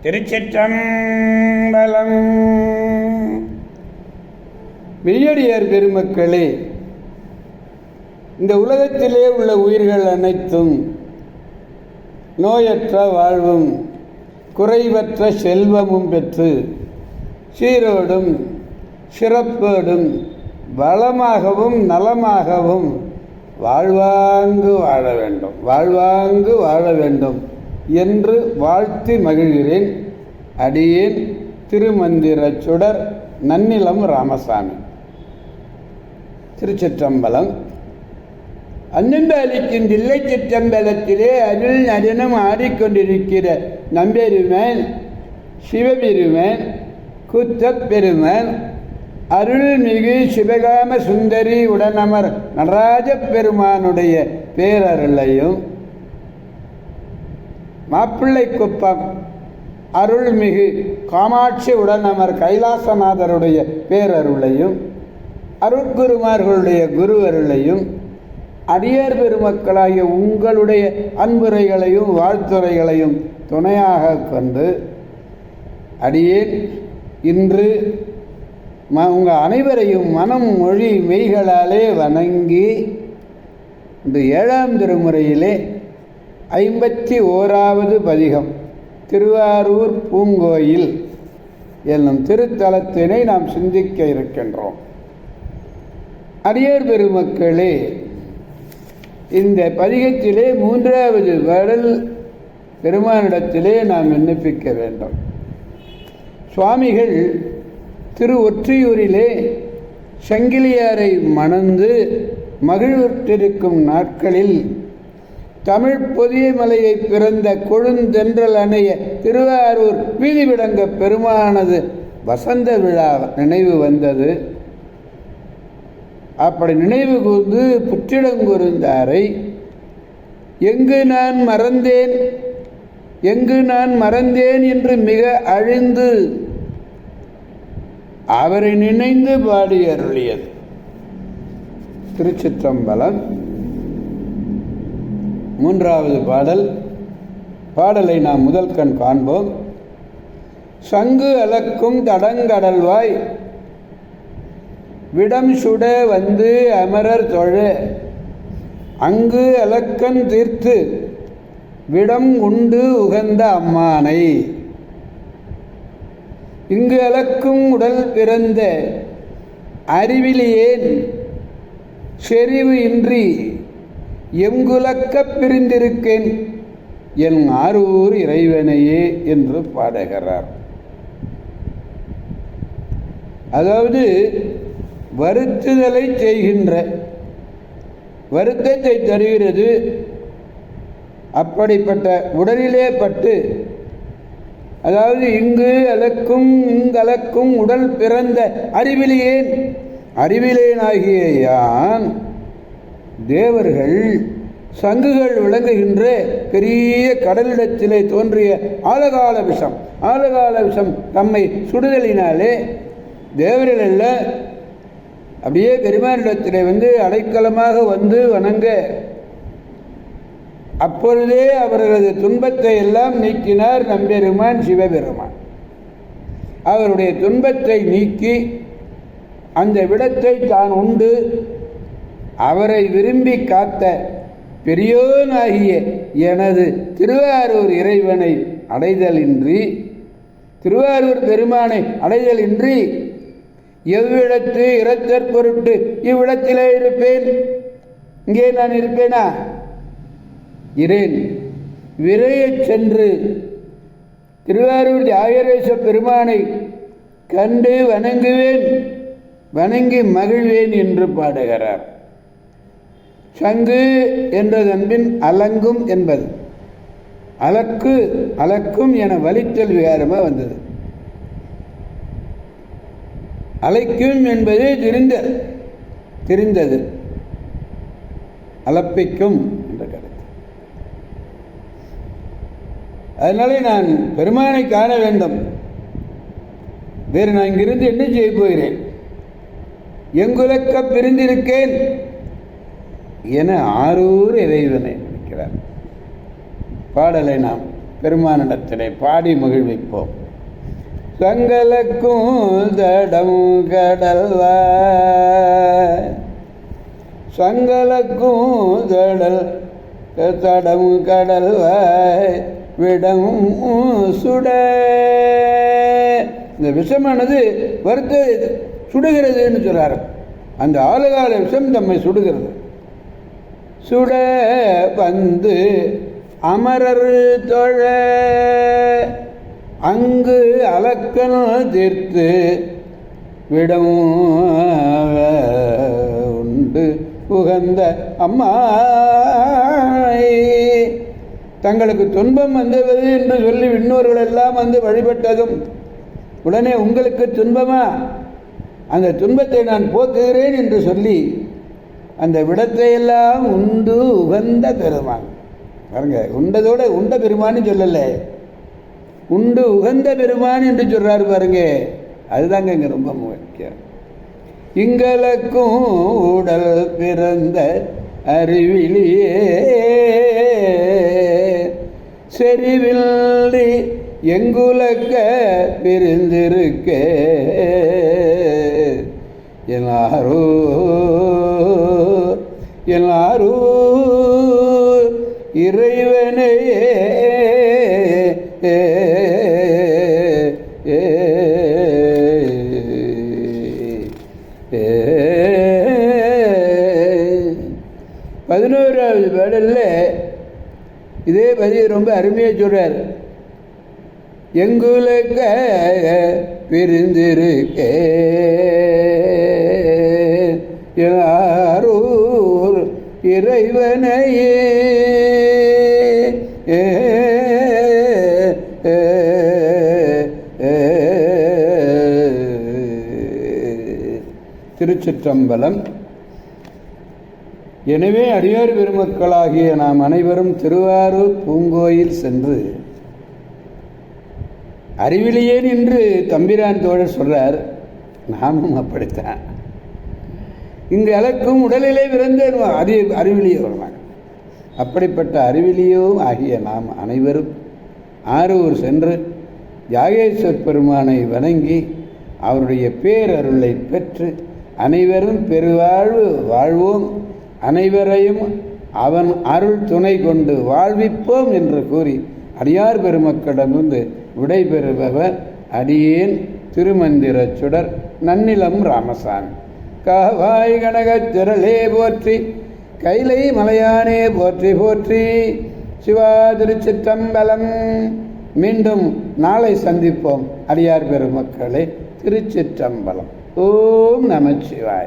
திருச்சிற்றம்பலம். மெய்யடியார் பெருமக்களே, இந்த உலகத்திலே உள்ள உயிர்கள் அனைத்தும் நோயற்ற வாழ்வும் குறைவற்ற செல்வமும் பெற்று சீரோடும் சிறப்போடும் வளமாகவும் நலமாகவும் வாழ்வாங்கு வாழ வேண்டும் என்று வாழ்த்தி மகிழ்கிறேன். அடியேன் திருமந்திர சுடர் நன்னிலம் ராமசாமி. திருச்சிற்றம்பலம். அன்னந்த அளிக்கும் தில்லை சிற்றம்பலத்திலே அருள் நடனம் ஆடிக்கொண்டிருக்கிற நம்பெருமான் சிவபெருமான் கூத்தப் பெருமான் அருள்மிகு சிவகாம சுந்தரி உடனமர் நடராஜ பெருமானுடைய பேரருளையும், மாப்பிள்ளை குப்பம் அருள்மிகு காமாட்சி உடனமர் கைலாசநாதருடைய பேரருளையும், அருட்குருமார்களுடைய குருவருளையும், அடியார் பெருமக்களாகிய உங்களுடைய அன்புரைகளையும் வாழ்த்துரைகளையும் துணையாக கொண்டு அடியேன் இன்று உங்கள் அனைவரையும் மனம் மொழி மெய்களாலே வணங்கி இந்த 7ஆம் திருமுறையிலே 51வது பதிகம் திருவாரூர் பூங்கோயில் என்னும் திருத்தலத்தினை நாம் சிந்திக்க இருக்கின்றோம். அடியார் பெருமக்களே, இந்த பதிகத்திலே 3வது பாடல் பெருமானிடத்திலே நாம் விண்ணப்பிக்க வேண்டும். சுவாமிகள் திரு ஒற்றியூரிலே சங்கிலியாரை மணந்து மகிழ்வுற்றிருக்கும் நாட்களில் தமிழ் பொதிய மலையை பிறந்த கொழுந்தென்றல் அணைய திருவாரூர் வீதி விடங்க பெருமானது வசந்த விழா நினைவு வந்தது. அப்படி நினைவு கூர்ந்து புற்றிடங்குருந்தாரை எங்கு நான் மறந்தேன் என்று மிக அழிந்து அவரை நினைந்து பாடி அருளியது. திருச்சிற்றம்பலம். 3வது பாடலை நாம் முதல் கண் காண்போம். சங்கு அலக்கும் தடங்கடல்வாய் விடம் சுட வந்து அமரர் தொழ அங்கு அலக்கன் தீர்த்து விடம் உண்டு உகந்த அம்மானை இங்கு அலக்கும் உடல் பிறந்த அறிவிலியேன் செறிவு இன்றி எங்குலக்கப் பிரிந்திருக்கேன் என் ஆரூர் இறைவனையே என்று பாடுகிறார். அதாவது வருத்துதலை செய்கின்ற வருத்தத்தை தருகிறது. அப்படிப்பட்ட உடலிலே பட்டு, அதாவது இங்கலக்கும் உடல் பிறந்த அறிவிலேனாகிய யான் தேவர்கள் சங்குகள் விளங்குகின்ற பெரிய கடலிடத்திலே தோன்றிய ஆலகால விஷம் தம்மை சுடுதலினாலே தேவர்கள் எல்லாம் அப்படியே பெருமானிடத்திலே அடைக்கலமாக வந்து வணங்க, அப்பொழுதே அவர்களது துன்பத்தை எல்லாம் நீக்கினார் நம்பெருமான் சிவபெருமான். அவருடைய துன்பத்தை நீக்கி அந்த விடத்தை தான் உண்டு அவரை விரும்பி காத்த பெரியோனாகிய எனது திருவாரூர் இறைவனை அடைதலின்றி, திருவாரூர் பெருமானை அடைதலின்றி எவ்விடத்து இரத்தற் பொருட்டு இவ்விடத்திலே இருப்பேன். இங்கே நான் இருப்பேனா? இரேன். விரையச் சென்று திருவாரூர் தியாகரேச பெருமானை கண்டு வணங்கி மகிழ்வேன் என்று பாடுகிறார். சங்கு என்றதன்பின் அலங்கும் என்பது அலக்கும் என வலித்தல் விகாரமாக வந்தது. அலைக்கும் என்பது திரிந்தது, அலப்பிக்கும் என்ற கருத்து. அதனாலே நான் பெருமானை காண வேண்டும். வேறு நான் இங்கிருந்து என்ன செய்ய போகிறேன்? எங்குலக்க பிரிந்திருக்கேன் என ஆரூர் இறைவனை நினைக்கிறார். பாடலை நாம் பெருமானிடத்திலே பாடி மகிழ்விப்போம். சங்கலக்கும் தடம் கடல்வாய், சங்கலக்கும் தடம் கடல்வாய் விடம் சுட. இந்த விஷமானது வருத்த சுடுகிறதுன்னு சொல்றாரு. அந்த ஆலகால விஷம் தம்மை சுடுகிறது. சுட வந்து அமரர் தொழ அங்கு அலக்கல் தீர்த்து விடம் உண்டு உகந்த அம்மா. தங்களுக்கு துன்பம் வந்தது என்று சொல்லி விண்ணோர்கள் எல்லாம் வந்து வழிபட்டதும் உடனே உங்களுக்கு துன்பமா, அந்த துன்பத்தை நான் போக்குகிறேன் என்று சொல்லி அந்த விடத்தையெல்லாம் உண்டு உகந்த பெருமான். பாருங்க, உண்டதோட உண்ட பெருமான்னு சொல்லலை, உண்டு உகந்த பெருமான் என்று சொல்றாரு பாருங்க. அதுதாங்க இங்க ரொம்ப முக்கியம். இங்கலக்கும் உடல் பிறந்த அறிவிலியே செறிவில்லி எங்குலக்க பிரிந்திருக்க எல்லாரோ எல்லாரோ இறைவனையே பதினோராவது பாடல்ல இதே பதிவு ரொம்ப அருமையாக சொல்றார். எங்குலக்க பிரிந்திருக்க யாரூர் இறைவனையே திருச்சிற்றம்பலம். எனவே அடியார் பெருமக்களாகிய நாம் அனைவரும் திருவாரூர் பூங்கோயில் சென்று அறிவிலியேன் என்று தம்பிரான் தோழர் சொல்றார். நாமும் அப்படித்தான். இங்கு அலக்கும் உடலிலே பிறந்த அறிவிலியோ வருவாங்க. அப்படிப்பட்ட அறிவிலியோ ஆகிய நாம் அனைவரும் ஆரூர் சென்று யாகேஸ்வர் பெருமானை வணங்கி அவருடைய பேரருளை பெற்று அனைவரும் பெருவாழ்வு வாழ்வோம், அனைவரையும் அவன் அருள் துணை கொண்டு வாழ்விப்போம் என்று கூறி அடியார் பெருமக்களிடமிருந்து விடைபெறுபவர் அடியேன் திருமந்திர சுடர் நன்னிலம் ராமசாமி. காவாய் கனகத் திரளே போற்றி, கைலை மலையானே போற்றி போற்றி. சிவா திருச்சிற்றம்பலம். மீண்டும் நாளை சந்திப்போம் அடியார் பெருமக்களே. திருச்சிற்றம்பலம். ஓம் நமச்சிவாய.